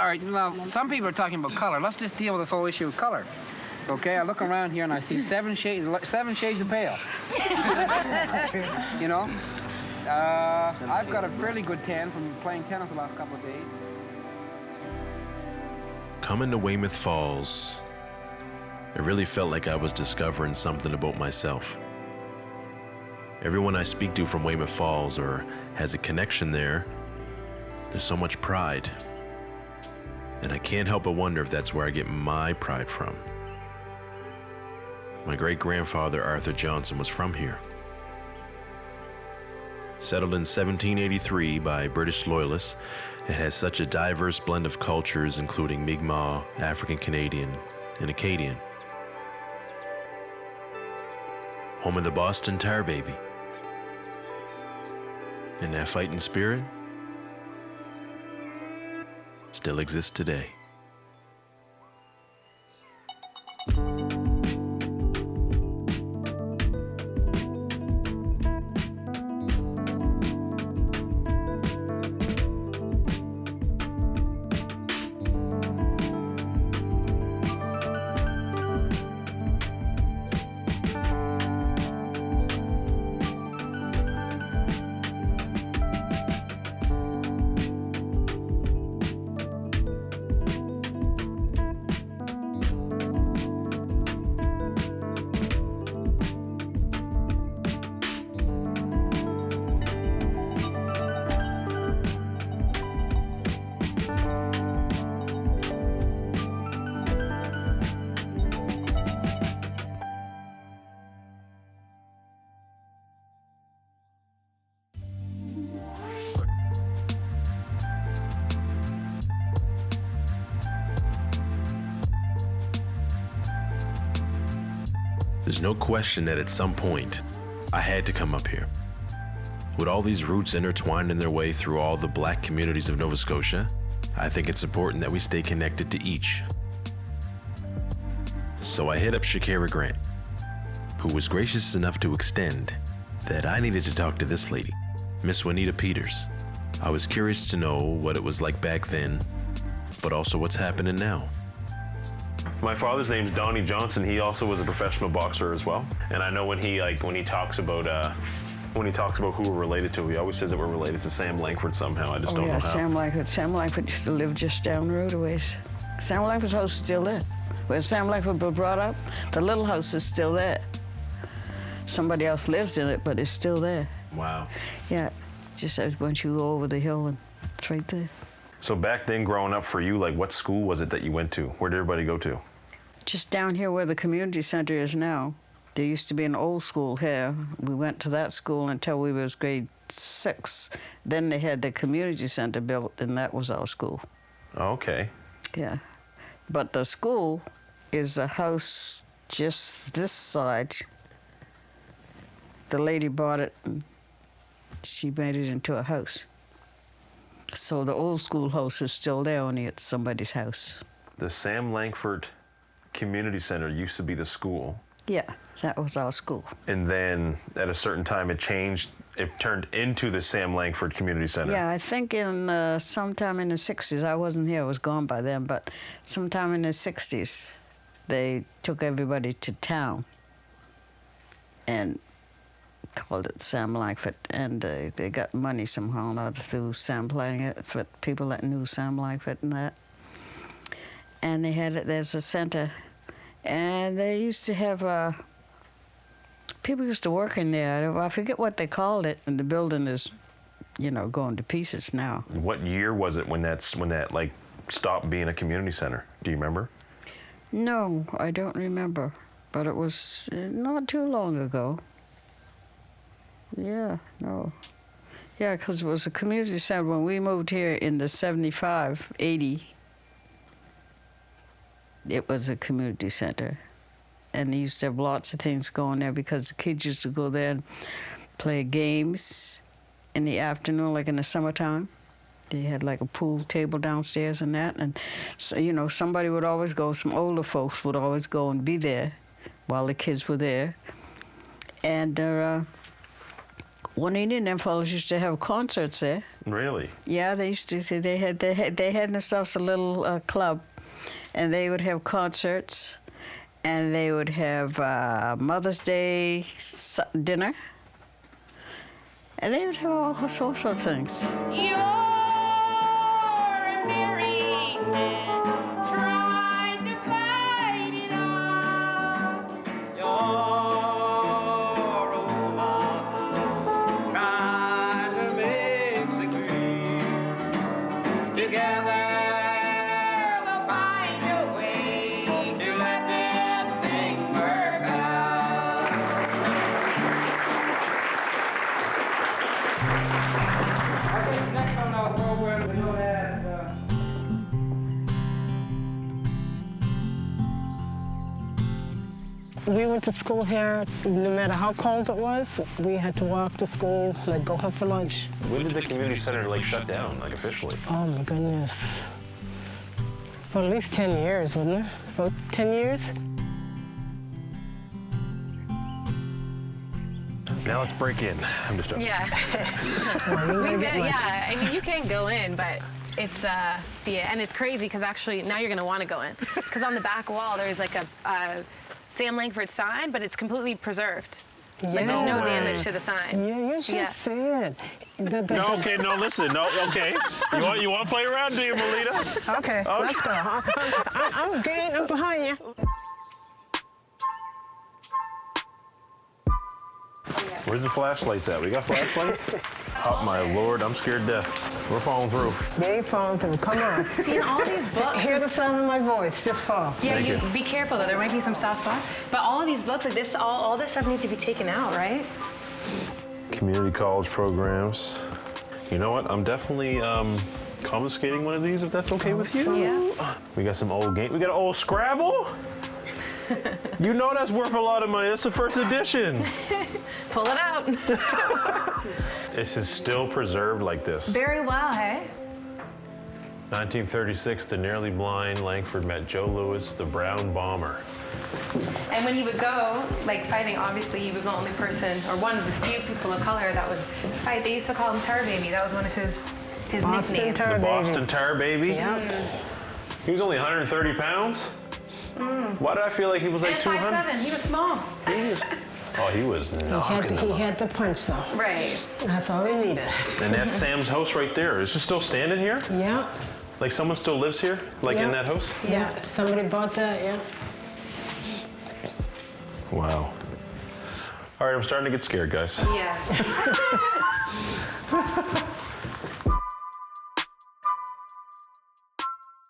all right, now, some people are talking about color. Let's just deal with this whole issue of color. Okay, I look around here and I see seven shades of pale. You know? I've got a fairly good tan from playing tennis the last couple of days. Coming to Weymouth Falls, it really felt like I was discovering something about myself. Everyone I speak to from Weymouth Falls or has a connection there, there's so much pride. And I can't help but wonder if that's where I get my pride from. My great-grandfather, Arthur Johnson, was from here. Settled in 1783 by British Loyalists, it has such a diverse blend of cultures, including Mi'kmaq, African Canadian, and Acadian. Home of the Boston Tar Baby. And that fighting spirit still exists today. There's no question that at some point, I had to come up here. With all these roots intertwined in their way through all the black communities of Nova Scotia, I think it's important that we stay connected to each. So I hit up Shakira Grant, who was gracious enough to extend that I needed to talk to this lady, Miss Juanita Peters. I was curious to know what it was like back then, but also what's happening now. My father's name's Donnie Johnson. He also was a professional boxer as well. And I know when he talks about who we're related to, he always says that we're related to Sam Langford somehow. I just don't know how. Sam Langford. Sam Langford used to live just down the road a ways. Sam Langford's house is still there. Where Sam Langford was brought up, the little house is still there. Somebody else lives in it, but it's still there. Wow. Yeah, just once you go over the hill and it's right there. So back then, growing up for you, like what school was it that you went to? Where did everybody go to? Just down here where the community center is now. There used to be an old school here. We went to that school until we was grade 6. Then they had the community center built, and that was our school. Okay. Yeah. But the school is a house just this side. The lady bought it, and she made it into a house. So the old school house is still there, only it's somebody's house. The Sam Langford Community Center used to be the school. Yeah, that was our school. And then at a certain time it changed, it turned into the Sam Langford Community Center. Yeah, I think in sometime in the 60s, I wasn't here, I was gone by then, but sometime in the 60s, they took everybody to town and called it Sam Langford, and they got money somehow or other through sampling it for people that knew Sam Langford and that. And they had it, there's a center, and they used to have, people used to work in there. I forget what they called it, and the building is, going to pieces now. What year was it when that like stopped being a community center? Do you remember? No, I don't remember, but it was not too long ago. Yeah, no. Yeah, because it was a community center when we moved here in the 75, 80. It was a community center. And they used to have lots of things going there because the kids used to go there and play games in the afternoon, like in the summertime. They had like a pool table downstairs and that. And, so, somebody would always go, some older folks would always go and be there while the kids were there. And One Indian Falls used to have concerts there. Really? Yeah, they used to. They had themselves a little club, and they would have concerts, and they would have Mother's Day dinner, and they would have all sorts of things. We went to school here, no matter how cold it was, we had to walk to school, like go home for lunch. When did the community center like shut down, like officially? Oh my goodness. For at least 10 years, wasn't it? About 10 years? Now let's break in. I'm just joking. Yeah. Yeah, I mean, you can go in, but it's, and it's crazy because actually now you're going to want to go in. Because on the back wall, there's like a Sam Langford sign, but it's completely preserved. Yeah. Like there's no damage to the sign. Yeah, you should see it. No, okay, no, listen, no, okay. You want to play around, do you, Melita? Okay, let's go. I'm good, I'm behind you. Where's the flashlights at? We got flashlights? Oh, my Lord, I'm scared to death. We're falling through. You ain't falling through, come on. See, in all these books... Hear the sound of my voice, just fall. Yeah, Thank you. Be careful, though. There might be some soft spot. But all of these books, like this, all this stuff needs to be taken out, right? Community college programs. You know what? I'm definitely confiscating one of these, if that's okay with you. Yeah. We got some old game. We got an old Scrabble. You know that's worth a lot of money. That's the first edition. Pull it out. This is still preserved like this. Very well, hey? 1936, the nearly blind Langford met Joe Louis, the brown bomber. And when he would go, like fighting, obviously he was the only person, or one of the few people of color that would fight. They used to call him Tar Baby. That was one of his Boston nicknames. Tar The Baby. Boston Tar Baby. Yep. He was only 130 pounds. Why did I feel like he was like And 200? 5'7", he was small. He was knocking He them had up. the punch, though. Right. That's all we needed. And that's Sam's house right there. Is it still standing here? Yep. Like someone still lives here? Like in that house? Yeah. Somebody bought that, yeah. Wow. All right, I'm starting to get scared, guys. Yeah.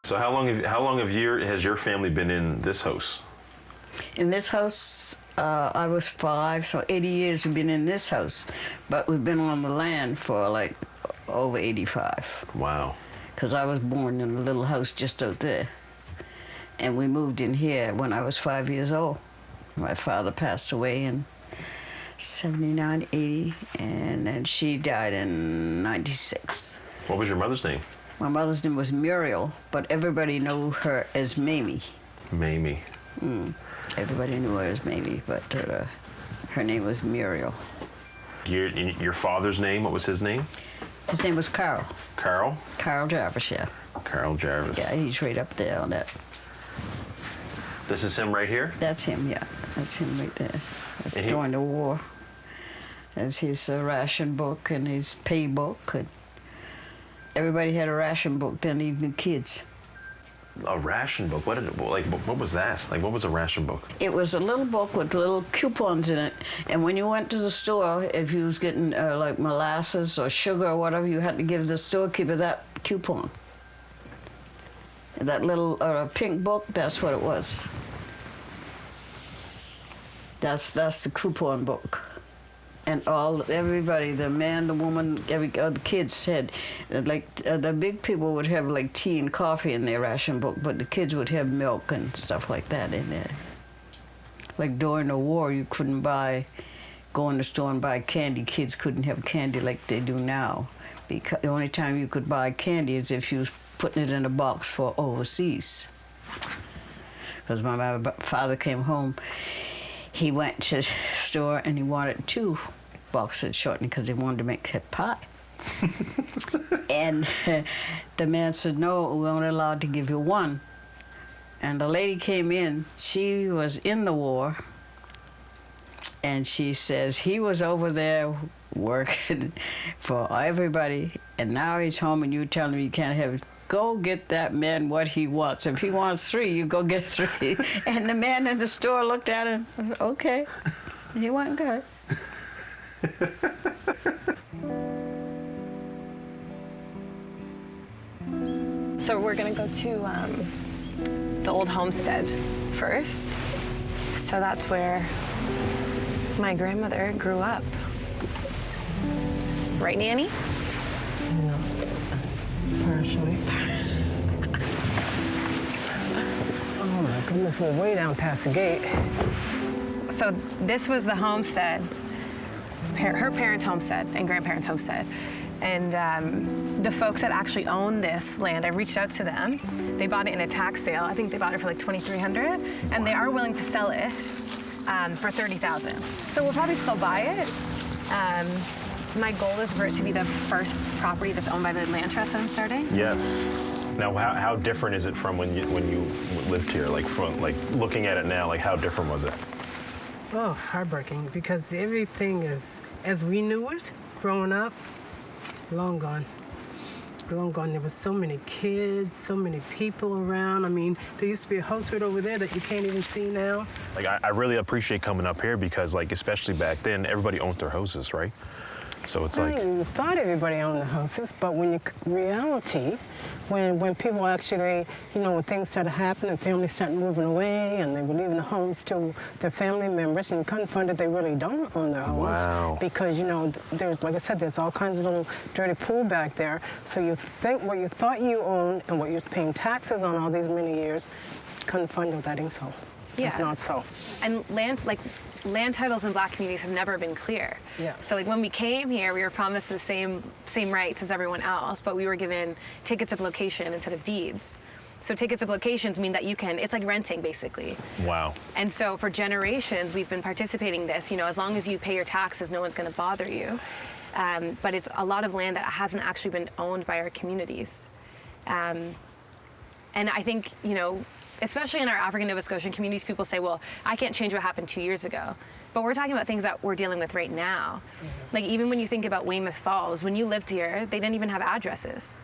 So how long has your family been in this house? In this house, I was 5, so 80 years we've been in this house. But we've been on the land for like over 85. Wow. Because I was born in a little house just out there. And we moved in here when I was 5 years old. My father passed away in 79, 80, and then she died in 96. What was your mother's name? My mother's name was Muriel, but everybody knew her as Mamie. Mamie. Everybody knew her as Mamie, but her name was Muriel. Your father's name, what was his name? His name was Carl. Carl? Carl Jarvis, yeah. Carl Jarvis. Yeah, he's right up there on that. This is him right here? That's him, yeah. That's him right there. That's And during the war. That's his ration book and his pay book. And everybody had a ration book then, even the kids. A ration book? What was that? Like, what was a ration book? It was a little book with little coupons in it. And when you went to the store, if you was getting like molasses or sugar or whatever, you had to give the storekeeper that coupon. That little pink book, that's what it was. That's the coupon book. And everybody, the man, the woman, the kids had, like, the big people would have like tea and coffee in their ration book, but the kids would have milk and stuff like that in there. Like during the war, you couldn't go in the store and buy candy. Kids couldn't have candy like they do now. Because the only time you could buy candy is if you was putting it in a box for overseas. Because my father came home, he went to the store and he wanted 2 boxwood shortening because they wanted to make it pie. And the man said, no, we're only allowed to give you one. And the lady came in, she was in the war, and she says, he was over there working for everybody, and now he's home and you telling me you can't have it. Go get that man what he wants. If he wants 3, you go get 3. And the man in the store looked at him, okay. He wasn't good. So we're gonna go to the old homestead first. So that's where my grandmother grew up. Right, Nanny? No, partially. Oh my goodness, we're way down past the gate. So this was the homestead, her parents' homestead and grandparents' homestead. And the folks that actually own this land, I reached out to them. They bought it in a tax sale. I think they bought it for like $2,300, and they are willing to sell it for $30,000. So we'll probably still buy it. My goal is for it to be the first property that's owned by the land trust that I'm starting. Yes. Now, how different is it from when you lived here? Like, looking at it now, like, how different was it? Oh, heartbreaking, because everything is, as we knew it growing up, long gone. Long gone. There were so many kids, so many people around. I mean, there used to be a house right over there that you can't even see now. Like, I really appreciate coming up here because, like, especially back then, everybody owned their houses, right? So it's like... You thought everybody owned the houses, but when reality, when people actually, you know, when things started happening, families started moving away, and they were leaving the homes to their family members, and you couldn't find that they really don't own their homes. Wow. Because, you know, there's, like I said, there's all kinds of little dirty pool back there. So you think what you thought you owned and what you're paying taxes on all these many years, couldn't find out that ain't so. Yeah. It's not so. And land titles in Black communities have never been clear. Yeah. So like when we came here, we were promised the same rights as everyone else, but we were given tickets of location instead of deeds. So tickets of locations mean that you can, it's like renting basically. Wow. And so for generations, we've been participating in this, you know, as long as you pay your taxes, no one's gonna bother you. But it's a lot of land that hasn't actually been owned by our communities. And I think, you know, especially in our African Nova Scotian communities, people say, well, I can't change what happened 2 years ago. But we're talking about things that we're dealing with right now. Mm-hmm. Like even when you think about Weymouth Falls, when you lived here, they didn't even have addresses.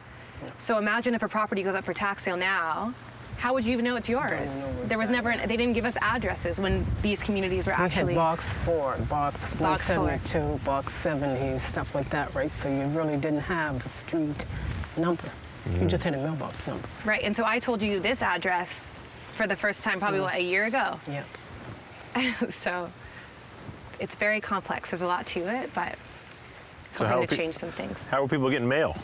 Yeah. So imagine if a property goes up for tax sale now, how would you even know it's yours? There was never, they didn't give us addresses when these communities were actually. We had box 4, box 172, box 70, stuff like that, right? So you really didn't have a street number. Mm-hmm. You just had a mailbox number. Right, and so I told you this address for the first time probably, what, a year ago? Yeah. So it's very complex. There's a lot to it, but hoping to change some things. How are people getting mail?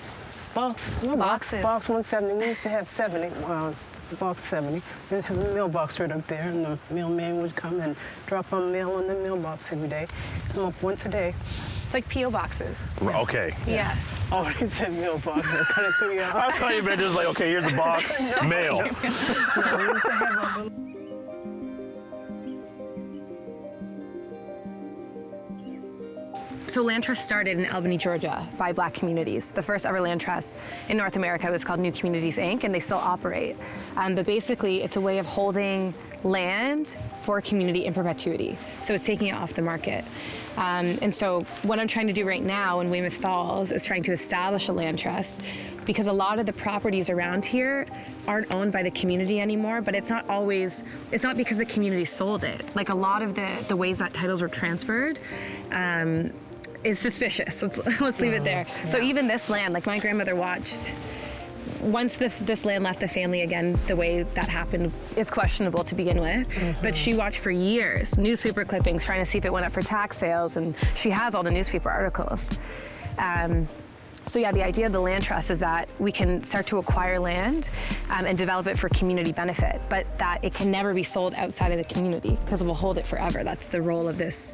Boxes. Box 170. We used to have 70. Box 70. We'd have a mailbox right up there, and the mailman would come and drop our mail in the mailbox every day. Come up once a day. It's like P.O. boxes. Okay. Yeah. Always had mailbox. I kind of threw you out. I thought you meant just like, okay, here's a box, mail. No, we used to have a So land trust started in Albany, Georgia by Black communities. The first ever land trust in North America was called New Communities, Inc., and they still operate. But basically, it's a way of holding land for a community in perpetuity. So it's taking it off the market. And so what I'm trying to do right now in Weymouth Falls is trying to establish a land trust, because a lot of the properties around here aren't owned by the community anymore, but it's not because the community sold it. Like a lot of the ways that titles were transferred, is suspicious. Let's leave it there. Yeah. So even this land, like my grandmother watched, once this land left the family again, the way that happened is questionable to begin with, but she watched for years, newspaper clippings, trying to see if it went up for tax sales, and she has all the newspaper articles. So yeah, the idea of the land trust is that we can start to acquire land and develop it for community benefit, but that it can never be sold outside of the community because we'll hold it forever. That's the role of this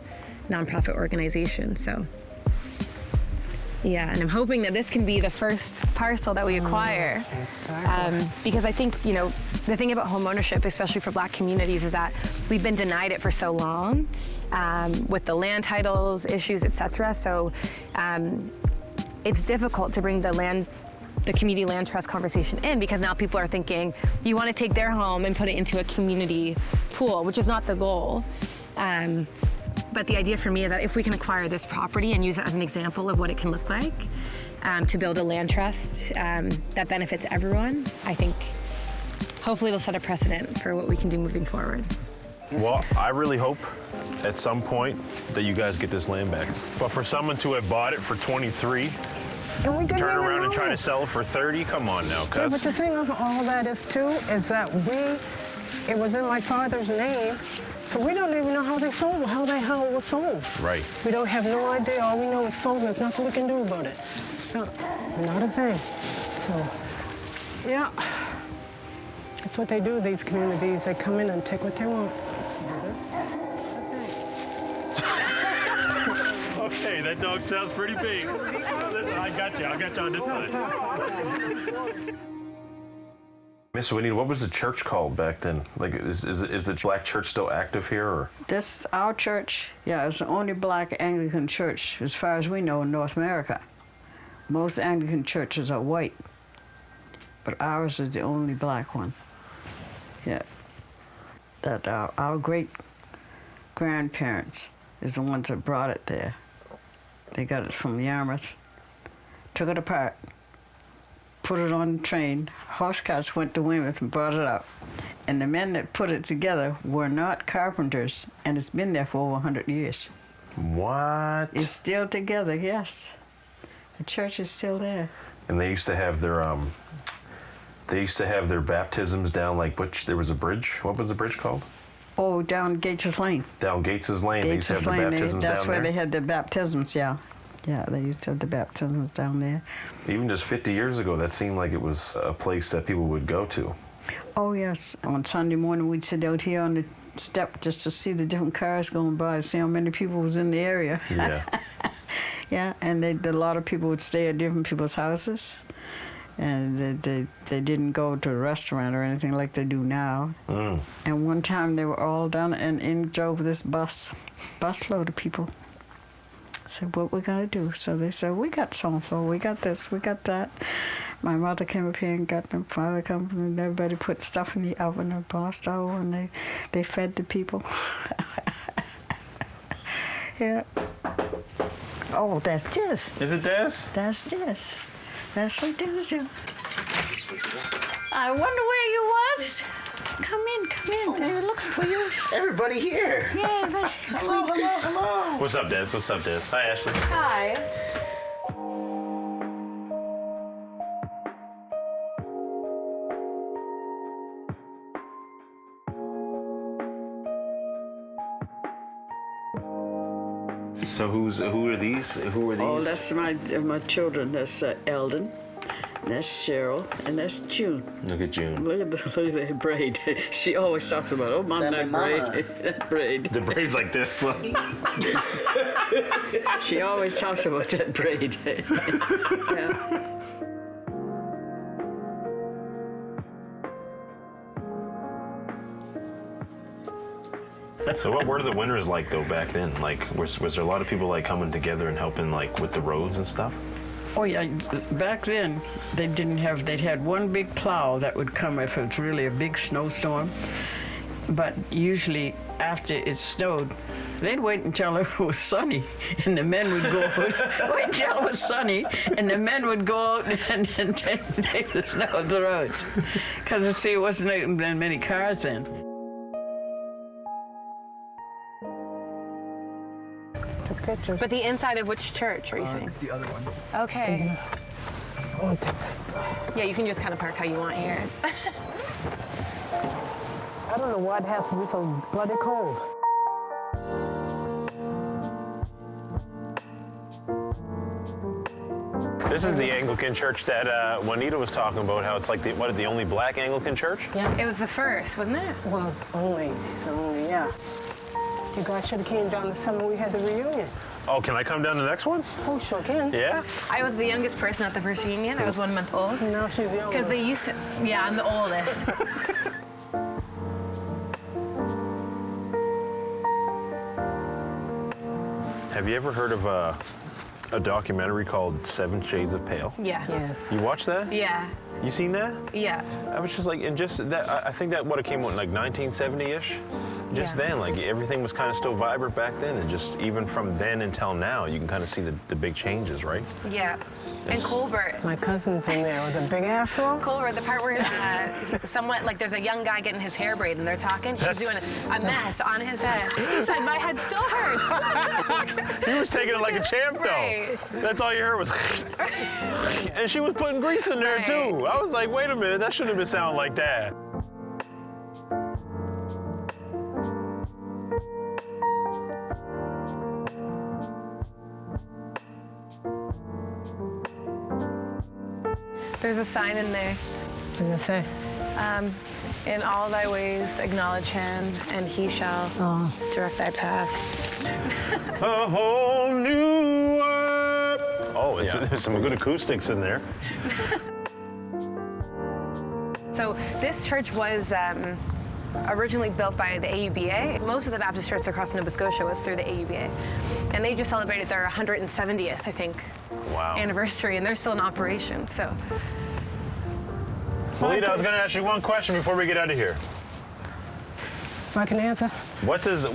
nonprofit organization. So Yeah, and I'm hoping that this can be the first parcel that we acquire. Because I think, you know, the thing about home ownership, especially for Black communities, is that we've been denied it for so long with the land titles issues, etc. So it's difficult to bring the community land trust conversation in, because now people are thinking, you want to take their home and put it into a community pool, which is not the goal. But the idea for me is that if we can acquire this property and use it as an example of what it can look like to build a land trust that benefits everyone, I think hopefully it'll set a precedent for what we can do moving forward. Well, I really hope at some point that you guys get this land back. But for someone to have bought it for 23, And we didn't turn even around and know. try to sell it for 30, come on now, Yeah, cuz. but the thing of all that is too, is that it was in my father's name, so we don't even know how they sold, how it was sold. Right. We don't have no idea. All we know it's sold. There's nothing we can do about it. No, not a thing. So, yeah, that's what they do. These communities, they come in and take what they want. Okay, that dog sounds pretty big. Listen, I got you on this side. Miss Winnie, what was the church called back then? Like, is the Black Church still active here, or? This, our church, yeah, it's the only Black Anglican church, as far as we know, in North America. Most Anglican churches are white, but ours is the only Black one. Yeah. That our great-grandparents is the ones that brought it there. They got it from Yarmouth, took it apart, put it on the train. Horse carts went to Weymouth and brought it up. And the men that put it together were not carpenters, and it's been there for over 100 years. What? It's still together, yes. The church is still there. And they used to have their baptisms down, like, there was a bridge. What was the bridge called? Oh, down Gates's Lane. Down Gates's Lane. They used to have the baptisms That's down where there. they had the baptisms, yeah. Yeah, they used to have the baptisms down there. Even just 50 years ago, that seemed like it was a place that people would go to. Oh, yes. On Sunday morning, we'd sit out here on the step just to see the different cars going by, see how many people was in the area. Yeah. Yeah, and a lot of people would stay at different people's houses. And they didn't go to a restaurant or anything like they do now. Mm. And one time they were all down and in drove this busload of people. I said, what we gonna do? So they said, we got so-and-so, we got this, we got that. My mother came up here and got my father come, and everybody put stuff in the oven and passed over, and they fed the people. Yeah. Oh, that's this. Is it Des? That's this. That's what this is. I wonder where you was. Come in. They were looking for you. Everybody here. Yeah, that's Hello. What's up, Des? Hi, Ashley. Hi. So who are these? Who are these? Oh, that's my children. That's Eldon, that's Cheryl, and that's June. Look at June. Look at that braid. She always talks about, oh, Mom, that braid. That braid. The braid's like this. Look. She always talks about that braid. Yeah. So what were the winters like though back then? Like was there a lot of people like coming together and helping like with the roads and stuff? Oh yeah, back then they'd had one big plow that would come if it was really a big snowstorm. But usually after it snowed, they'd wait until it was sunny, and the men would go wait until it was sunny, and the men would go out and take the snow off the roads. Because see, it wasn't that many cars then. Pictures. But the inside of which church are you saying? The other one. Okay. I want to take this. Yeah, you can just kind of park how you want here. I don't know why it has to be so bloody cold. This is the Anglican Church that Juanita was talking about. How it's like the only Black Anglican church? Yeah. It was the first, wasn't it? Well, only, yeah. You guys should have came down the summer we had the reunion. Oh, can I come down to the next one? Oh, sure can. Yeah? I was the youngest person at the first reunion. I was 1 month old. Now she's the oldest. Because they used to, yeah, I'm the oldest. Have you ever heard of a documentary called 7 Shades of Pale? Yeah. Yes. You watched that? Yeah. You seen that? Yeah. I was just like, and just that, I think that what it came out in like 1970-ish. Just Yeah. then, like everything was kind of still vibrant back then, and just even from then until now, you can kind of see the big changes, right? Yeah. And It's- Colbert. My cousin's in there with a big afro. Colbert, the part where someone, like there's a young guy getting his hair braided and they're talking, she's That's- doing a mess on his head. He said, my head still hurts. He was taking it like a champ, though. Right. That's all you heard was, and she was putting grease in there Right. too. I was like, wait a minute, that shouldn't have been sounding like that. There's a sign in there. What does it say? In all thy ways acknowledge him, and he shall direct thy paths. A whole new world. Oh, there's some good acoustics in there. So this church was originally built by the AUBA. Most of the Baptist churches across Nova Scotia was through the AUBA. And they just celebrated their 170th, I think, Wow. anniversary, and they're still in operation, so. Melita, I was going to ask you one question before we get out of here. If I can answer. What does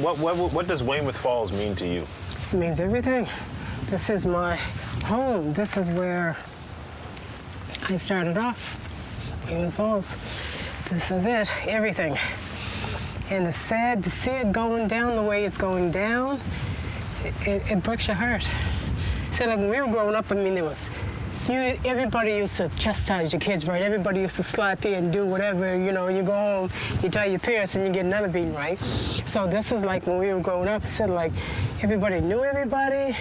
Weymouth Falls mean to you? It means everything. This is my home. This is where I started off. Weymouth Falls. This is it. Everything. And it's sad to see it going down the way it's going down. It breaks your heart. So like when we were growing up, I mean, everybody used to chastise your kids, right? Everybody used to slap you and do whatever, you know, you go home, you tell your parents and you get another beating, right? So this is like when we were growing up, it said like everybody knew everybody.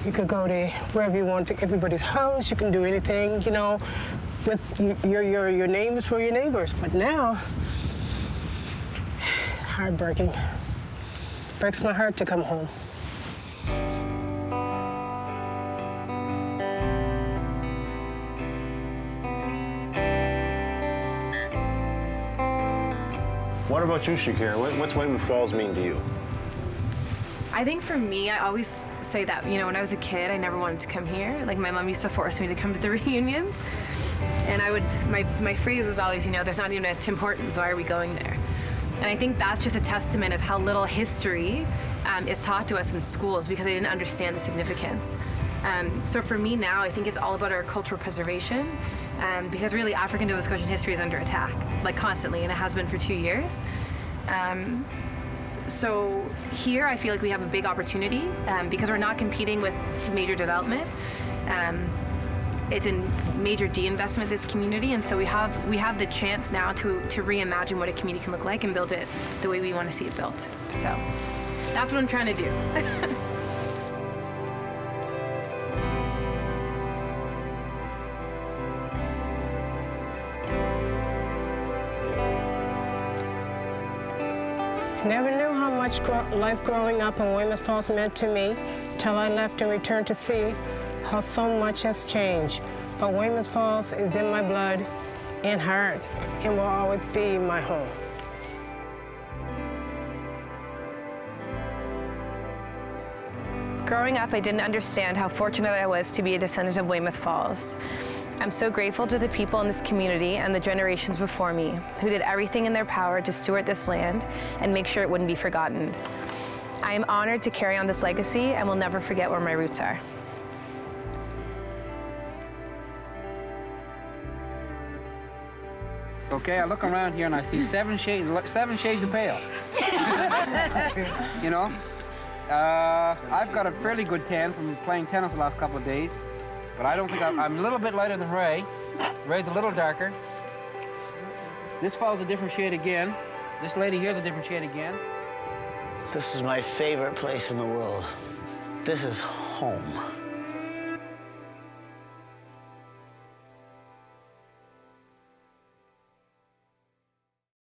You could go to wherever you want, to everybody's house, you can do anything, you know, with your neighbors were your neighbors. But now, heartbreaking. Breaks my heart to come home. What about you, Shakira? What's Weymouth Falls mean to you? I think for me, I always say that, you know, when I was a kid, I never wanted to come here. Like my mom used to force me to come to the reunions. And my phrase was always, you know, there's not even a Tim Hortons, why are we going there? And I think that's just a testament of how little history is taught to us in schools because they didn't understand the significance. So for me now, I think it's all about our cultural preservation because really African Nova Scotian history is under attack, like constantly, and it has been for 2 years. So here I feel like we have a big opportunity because we're not competing with major development. It's a major de-investment, this community, and so we have the chance now to reimagine what a community can look like and build it the way we want to see it built. So that's what I'm trying to do. Never knew how much life growing up in Weymouth Falls meant to me till I left and returned to see how so much has changed. But Weymouth Falls is in my blood and heart and will always be my home. Growing up, I didn't understand how fortunate I was to be a descendant of Weymouth Falls. I'm so grateful to the people in this community and the generations before me who did everything in their power to steward this land and make sure it wouldn't be forgotten. I am honored to carry on this legacy and will never forget where my roots are. Okay, I look around here and I see seven shades of pale. You know, I've got a fairly good tan from playing tennis the last couple of days, but I don't think I'm a little bit lighter than Ray. Ray's a little darker. This fellow's a different shade again. This lady here's a different shade again. This is my favorite place in the world. This is home.